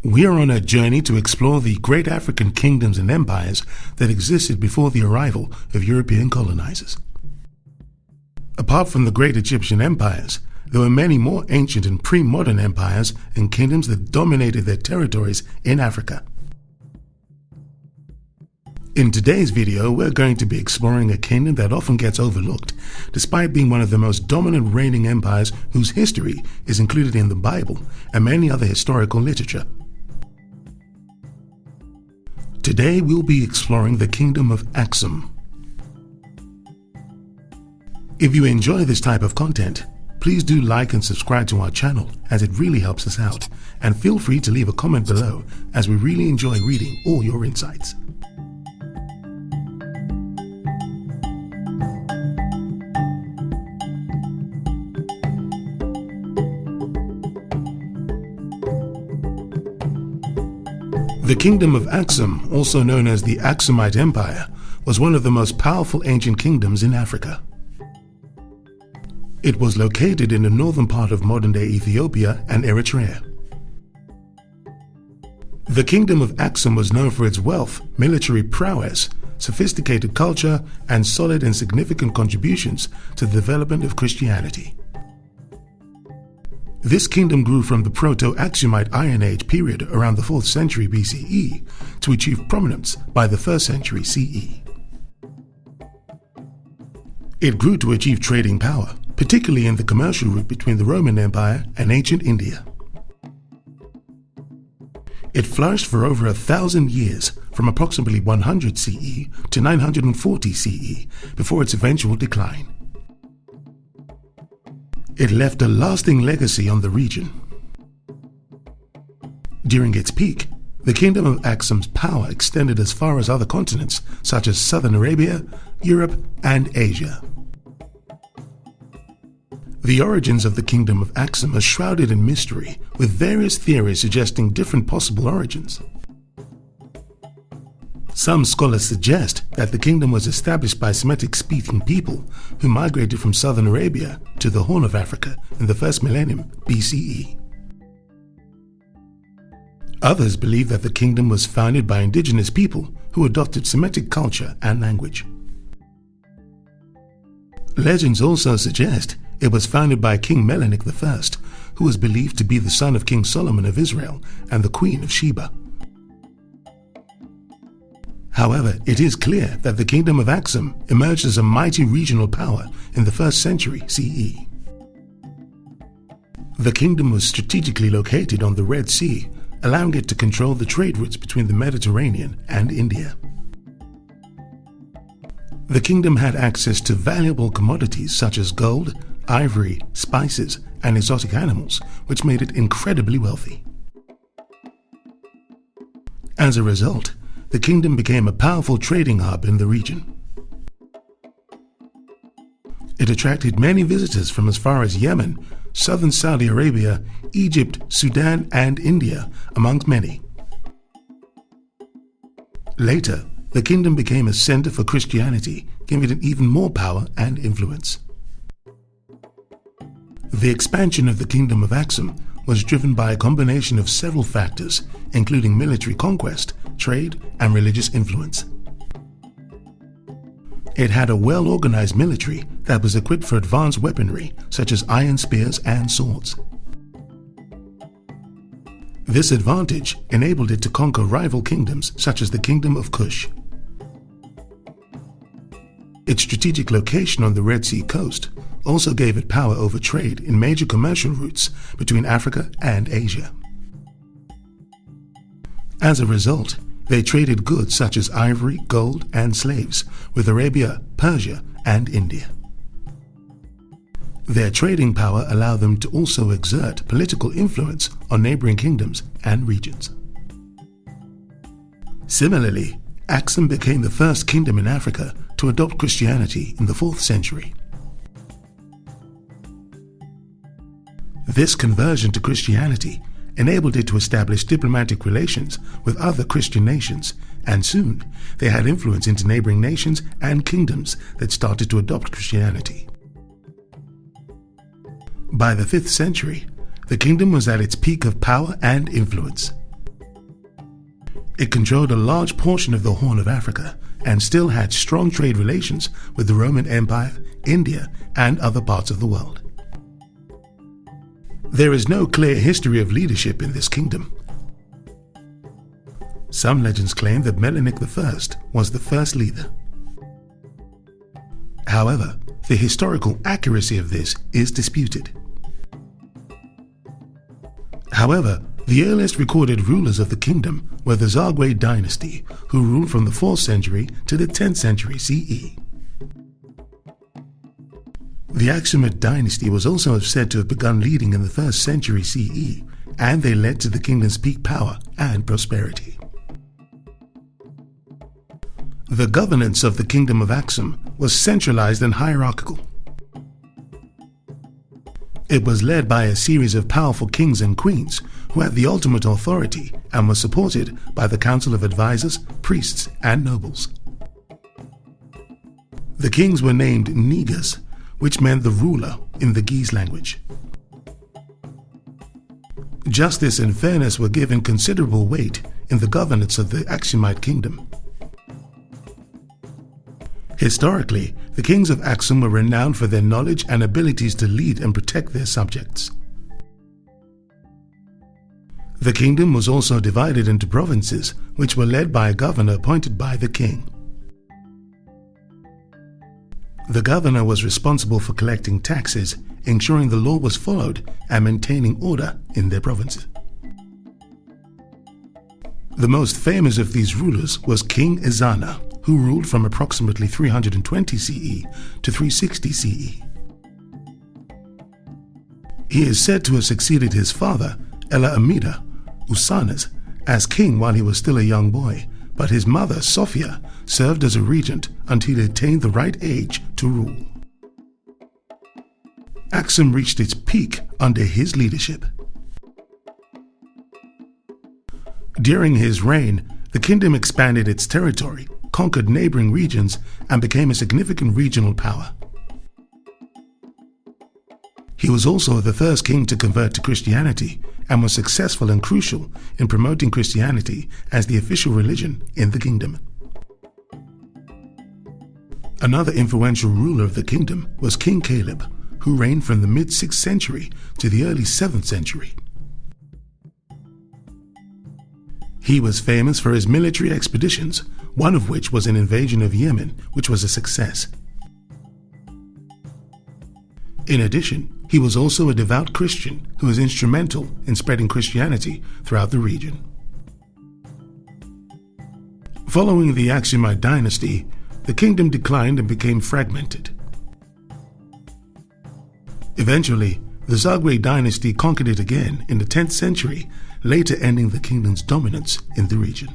We are on a journey to explore the great African kingdoms and empires that existed before the arrival of European colonizers. Apart from the great Egyptian empires, there were many more ancient and pre-modern empires and kingdoms that dominated their territories in Africa. In today's video, we're going to be exploring a kingdom that often gets overlooked, despite being one of the most dominant reigning empires whose history is included in the Bible and many other historical literature. Today we'll be exploring the kingdom of Aksum. If you enjoy this type of content, please do like and subscribe to our channel, as it really helps us out, and feel free to leave a comment below, as we really enjoy reading all your insights. The kingdom of Aksum, also known as the Aksumite Empire, was one of the most powerful ancient kingdoms in Africa. It was located in the northern part of modern-day Ethiopia and Eritrea. The kingdom of Aksum was known for its wealth, military prowess, sophisticated culture, and solid and significant contributions to the development of Christianity. This kingdom grew from the Proto-Aksumite Iron Age period around the 4th century B.C.E. to achieve prominence by the 1st century C.E. It grew to achieve trading power, particularly in the commercial route between the Roman Empire and ancient India. It flourished for over 1,000 years, from approximately 100 CE to 940 CE, before its eventual decline. It left a lasting legacy on the region. During its peak, the kingdom of Aksum's power extended as far as other continents such as southern Arabia, Europe, and Asia. The origins of the kingdom of Aksum are shrouded in mystery, with various theories suggesting different possible origins. Some scholars suggest that the kingdom was established by Semitic-speaking people who migrated from southern Arabia to the Horn of Africa in the first millennium B.C.E. Others believe that the kingdom was founded by indigenous people who adopted Semitic culture and language. Legends also suggest it was founded by King Menelik I, who was believed to be the son of King Solomon of Israel and the Queen of Sheba. However, it is clear that the kingdom of Aksum emerged as a mighty regional power in the 1st century CE. The kingdom was strategically located on the Red Sea, allowing it to control the trade routes between the Mediterranean and India. The kingdom had access to valuable commodities such as gold, ivory, spices, and exotic animals, which made it incredibly wealthy. As a result, the kingdom became a powerful trading hub in the region. It attracted many visitors from as far as Yemen, southern Saudi Arabia, Egypt, Sudan, and India, amongst many. Later, the kingdom became a center for Christianity, giving it even more power and influence. The expansion of the kingdom of Aksum was driven by a combination of several factors, including military conquest, trade, and religious influence. It had a well-organized military that was equipped for advanced weaponry such as iron spears and swords. This advantage enabled it to conquer rival kingdoms such as the Kingdom of Kush. Its strategic location on the Red Sea coast also gave it power over trade in major commercial routes between Africa and Asia. As a result, they traded goods such as ivory, gold, and slaves with Arabia, Persia, and India. Their trading power allowed them to also exert political influence on neighboring kingdoms and regions. Similarly, Aksum became the first kingdom in Africa to adopt Christianity in the 4th century. This conversion to Christianity enabled it to establish diplomatic relations with other Christian nations, and soon they had influence into neighboring nations and kingdoms that started to adopt Christianity. By the 5th century, the kingdom was at its peak of power and influence. It controlled a large portion of the Horn of Africa and still had strong trade relations with the Roman Empire, India, and other parts of the world. There is no clear history of leadership in this kingdom. Some legends claim that Menelik I was the first leader. However, the historical accuracy of this is disputed. However, the earliest recorded rulers of the kingdom were the Zagwe dynasty, who ruled from the 4th century to the 10th century CE. The Aksumite dynasty was also said to have begun leading in the 1st century CE, and they led to the kingdom's peak power and prosperity. The governance of the kingdom of Aksum was centralized and hierarchical. It was led by a series of powerful kings and queens who had the ultimate authority and was supported by the council of advisors, priests, and nobles. The kings were named Negus, which meant the ruler in the Gese language. Justice and fairness were given considerable weight in the governance of the Aksumite kingdom. Historically, the kings of Aksum were renowned for their knowledge and abilities to lead and protect their subjects. The kingdom was also divided into provinces, which were led by a governor appointed by the king. The governor was responsible for collecting taxes, ensuring the law was followed, and maintaining order in their provinces. The most famous of these rulers was King Ezana, who ruled from approximately 320 CE to 360 CE. He is said to have succeeded his father, Ella Amida Usanas, as king while he was still a young boy, but his mother, Sophia, served as a regent until he attained the right age to rule. Aksum reached its peak under his leadership. During his reign, the kingdom expanded its territory, conquered neighboring regions, and became a significant regional power. He was also the first king to convert to Christianity and was successful and crucial in promoting Christianity as the official religion in the kingdom. Another influential ruler of the kingdom was King Caleb, who reigned from the mid-6th century to the early 7th century. He was famous for his military expeditions, one of which was an invasion of Yemen, which was a success. In addition, he was also a devout Christian who was instrumental in spreading Christianity throughout the region. Following the Aksumite dynasty, the kingdom declined and became fragmented. Eventually, the Zagwe dynasty conquered it again in the 10th century, later ending the kingdom's dominance in the region.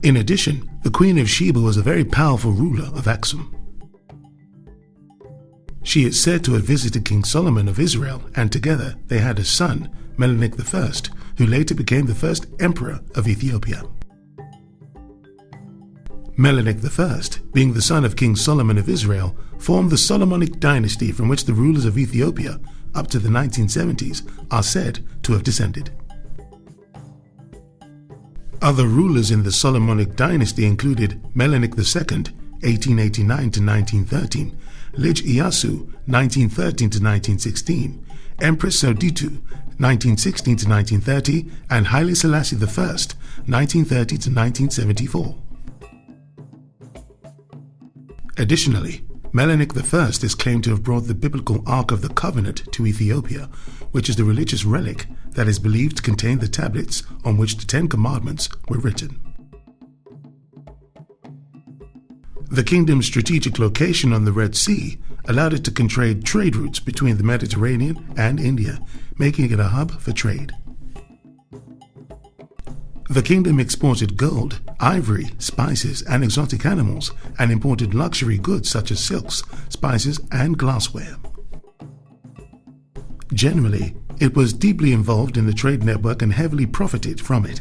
In addition, the Queen of Sheba was a very powerful ruler of Aksum. She is said to have visited King Solomon of Israel, and together they had a son, Menelik I, who later became the first emperor of Ethiopia. Menelik I, being the son of King Solomon of Israel, formed the Solomonic dynasty from which the rulers of Ethiopia, up to the 1970s, are said to have descended. Other rulers in the Solomonic dynasty included Menelik II, 1889 to 1913, Lige Iyasu, 1913 to 1916, Empress Soditu, 1916 to 1930, and Haile Selassie I, 1930 to 1974. Additionally, Menelik I is claimed to have brought the biblical Ark of the Covenant to Ethiopia, which is the religious relic that is believed to contain the tablets on which the 10 Commandments were written. The kingdom's strategic location on the Red Sea allowed it to control trade routes between the Mediterranean and India, making it a hub for trade. The kingdom exported gold, ivory, spices, and exotic animals, and imported luxury goods such as silks, spices, and glassware. Generally, it was deeply involved in the trade network and heavily profited from it.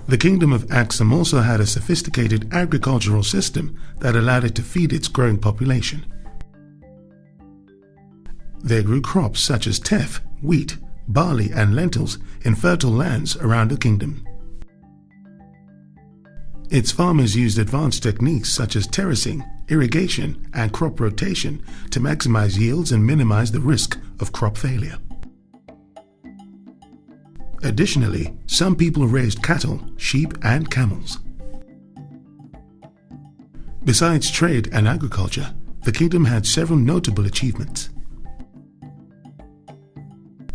The kingdom of Aksum also had a sophisticated agricultural system that allowed it to feed its growing population. They grew crops such as teff, wheat, barley and lentils in fertile lands around the kingdom. Its farmers used advanced techniques such as terracing, irrigation, and crop rotation to maximize yields and minimize the risk of crop failure. Additionally, some people raised cattle, sheep, and camels. Besides trade and agriculture, the kingdom had several notable achievements.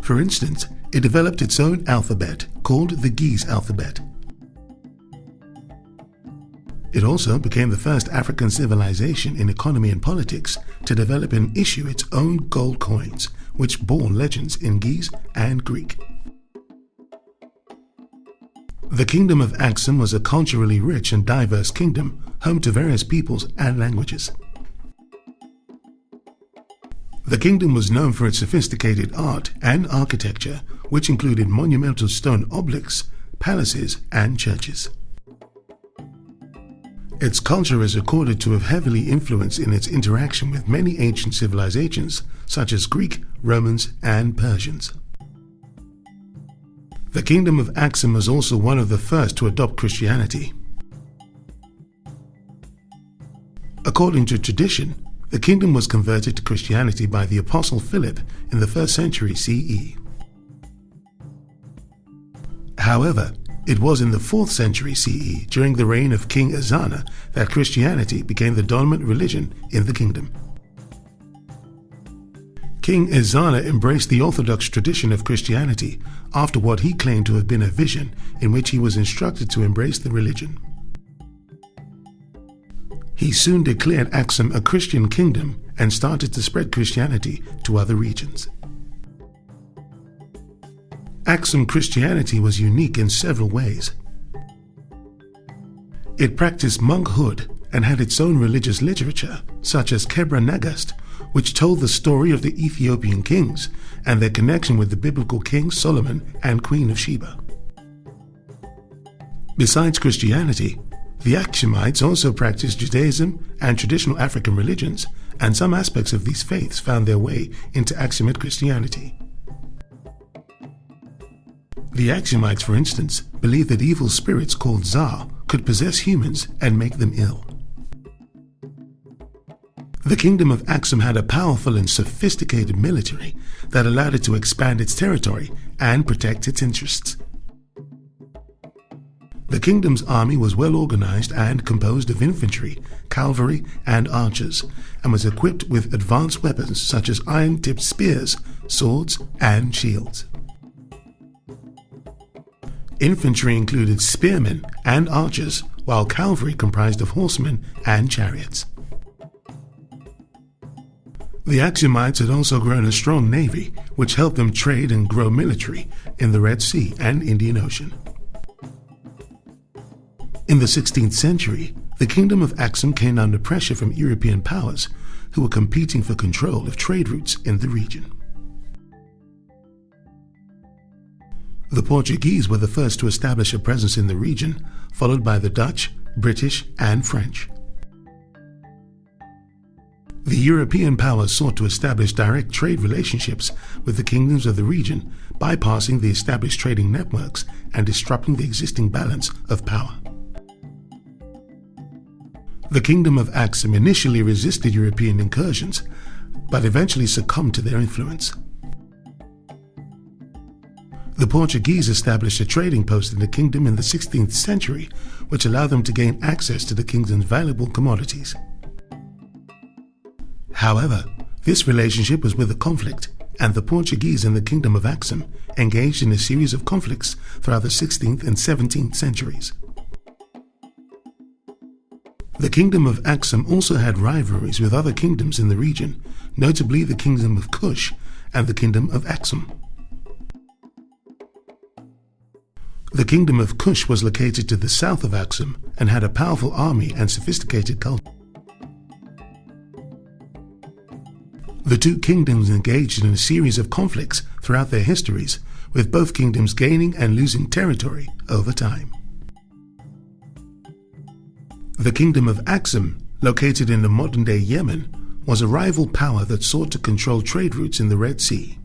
For instance, it developed its own alphabet called the Giz alphabet. It also became the first African civilization in economy and politics to develop and issue its own gold coins, which bore legends in Giz and Greek. The kingdom of Aksum was a culturally rich and diverse kingdom, home to various peoples and languages. The kingdom was known for its sophisticated art and architecture, which included monumental stone obelisks, palaces, and churches. Its culture is recorded to have heavily influenced in its interaction with many ancient civilizations, such as Greek, Romans, and Persians. The kingdom of Aksum was also one of the first to adopt Christianity. According to tradition, the kingdom was converted to Christianity by the Apostle Philip in the 1st century CE. However, it was in the 4th century CE, during the reign of King Ezana, that Christianity became the dominant religion in the kingdom. King Ezana embraced the orthodox tradition of Christianity after what he claimed to have been a vision in which he was instructed to embrace the religion. He soon declared Aksum a Christian kingdom and started to spread Christianity to other regions. Aksum Christianity was unique in several ways. It practiced monkhood and had its own religious literature, such as Kebra Nagast, which told the story of the Ethiopian kings and their connection with the biblical king Solomon and Queen of Sheba. Besides Christianity, the Aksumites also practiced Judaism and traditional African religions, and some aspects of these faiths found their way into Aksumite Christianity. The Aksumites, for instance, believed that evil spirits called Zar could possess humans and make them ill. The kingdom of Aksum had a powerful and sophisticated military that allowed it to expand its territory and protect its interests. The kingdom's army was well organized and composed of infantry, cavalry, and archers, and was equipped with advanced weapons such as iron-tipped spears, swords, and shields. Infantry included spearmen and archers, while cavalry comprised of horsemen and chariots. The Aksumites had also grown a strong navy, which helped them trade and grow military in the Red Sea and Indian Ocean. In the 16th century, the kingdom of Aksum came under pressure from European powers who were competing for control of trade routes in the region. The Portuguese were the first to establish a presence in the region, followed by the Dutch, British, and French. The European powers sought to establish direct trade relationships with the kingdoms of the region, bypassing the established trading networks and disrupting the existing balance of power. The kingdom of Aksum initially resisted European incursions, but eventually succumbed to their influence. The Portuguese established a trading post in the kingdom in the 16th century, which allowed them to gain access to the kingdom's valuable commodities. However, this relationship was with a conflict, and the Portuguese and the kingdom of Aksum engaged in a series of conflicts throughout the 16th and 17th centuries. The kingdom of Aksum also had rivalries with other kingdoms in the region, notably the kingdom of Kush and the kingdom of Aksum. The kingdom of Kush was located to the south of Aksum and had a powerful army and sophisticated culture. The two kingdoms engaged in a series of conflicts throughout their histories, with both kingdoms gaining and losing territory over time. The kingdom of Aksum, located in the modern-day Yemen, was a rival power that sought to control trade routes in the Red Sea.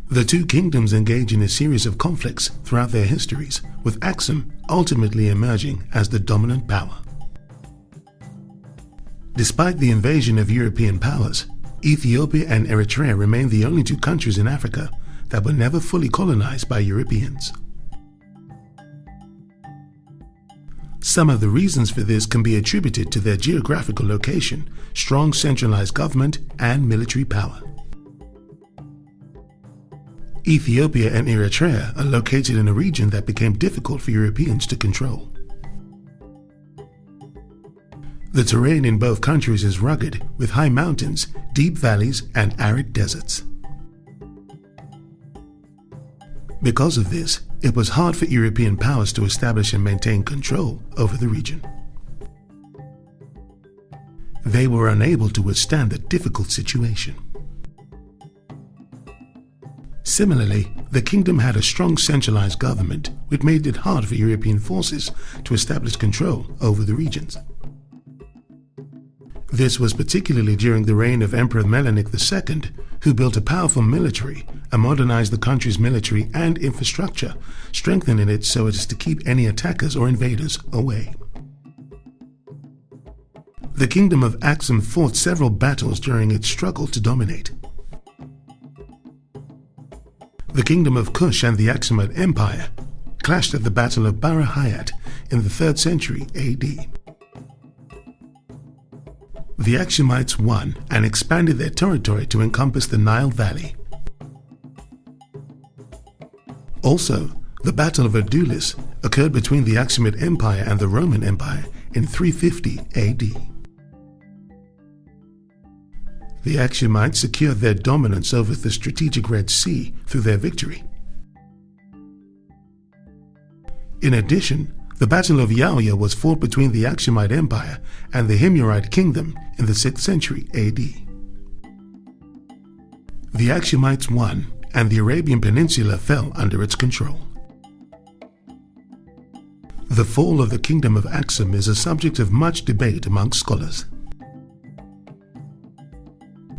The two kingdoms engage in a series of conflicts throughout their histories, with Aksum ultimately emerging as the dominant power. Despite the invasion of European powers, Ethiopia and Eritrea remain the only two countries in Africa that were never fully colonized by Europeans. Some of the reasons for this can be attributed to their geographical location, strong centralized government, and military power. Ethiopia and Eritrea are located in a region that became difficult for Europeans to control. The terrain in both countries is rugged, with high mountains, deep valleys, and arid deserts. Because of this, it was hard for European powers to establish and maintain control over the region. They were unable to withstand the difficult situation. Similarly, the kingdom had a strong centralized government, which made it hard for European forces to establish control over the regions. This was particularly during the reign of Emperor Menelik II, who built a powerful military and modernized the country's military and infrastructure, strengthening it so as to keep any attackers or invaders away. The kingdom of Aksum fought several battles during its struggle to dominate. The kingdom of Kush and the Aksumite Empire clashed at the Battle of Barahayat in the 3rd century AD. The Aksumites won and expanded their territory to encompass the Nile Valley. Also, the Battle of Adulis occurred between the Aksumite Empire and the Roman Empire in 350 AD. The Aksumites secured their dominance over the strategic Red Sea through their victory. In addition, the Battle of Yaoya was fought between the Aksumite Empire and the Himyarite Kingdom in the 6th century AD. The Aksumites won, and the Arabian Peninsula fell under its control. The fall of the Kingdom of Aksum is a subject of much debate among scholars.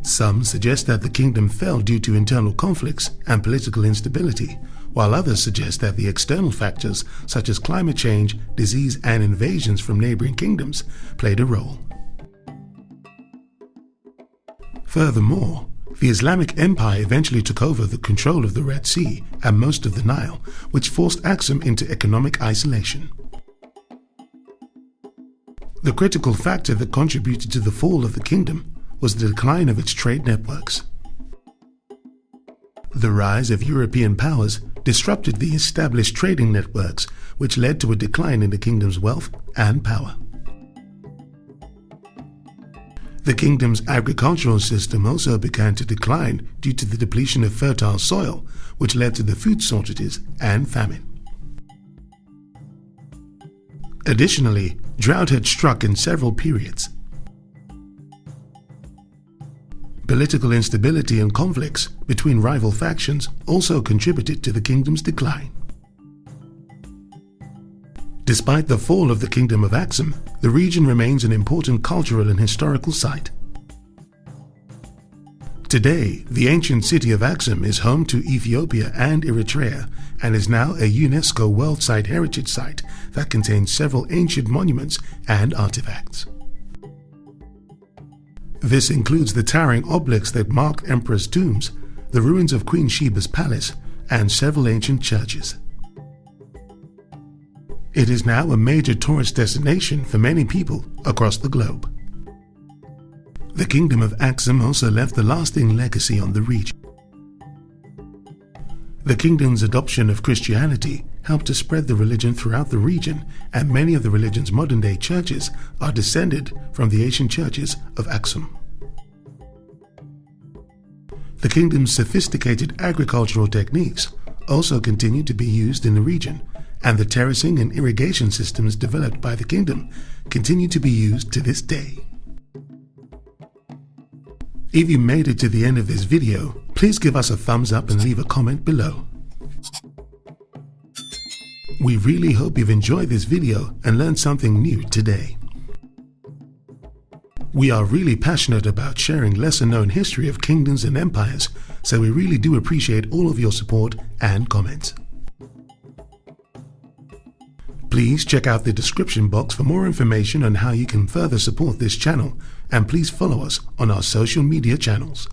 Some suggest that the kingdom fell due to internal conflicts and political instability, while others suggest that the external factors such as climate change, disease, and invasions from neighboring kingdoms played a role. Furthermore, the Islamic Empire eventually took over the control of the Red Sea and most of the Nile, which forced Aksum into economic isolation. The critical factor that contributed to the fall of the kingdom was the decline of its trade networks. The rise of European powers disrupted the established trading networks, which led to a decline in the kingdom's wealth and power. The kingdom's agricultural system also began to decline due to the depletion of fertile soil, which led to the food shortages and famine. Additionally, drought had struck in several periods. Political instability and conflicts between rival factions also contributed to the kingdom's decline. Despite the fall of the Kingdom of Aksum, the region remains an important cultural and historical site. Today, the ancient city of Aksum is home to Ethiopia and Eritrea and is now a UNESCO World Site Heritage Site that contains several ancient monuments and artifacts. This includes the towering obelisks that marked emperors' tombs, the ruins of Queen Sheba's palace, and several ancient churches. It is now a major tourist destination for many people across the globe. The Kingdom of Aksum also left a lasting legacy on the region. The kingdom's adoption of Christianity helped to spread the religion throughout the region, and many of the religion's modern-day churches are descended from the ancient churches of Aksum. The kingdom's sophisticated agricultural techniques also continue to be used in the region, and the terracing and irrigation systems developed by the kingdom continue to be used to this day. If you made it to the end of this video, please give us a thumbs up and leave a comment below. We really hope you've enjoyed this video and learned something new today. We are really passionate about sharing lesser-known history of kingdoms and empires so we really do appreciate all of your support and comments. Please check out the description box for more information on how you can further support this channel, and please follow us on our social media channels.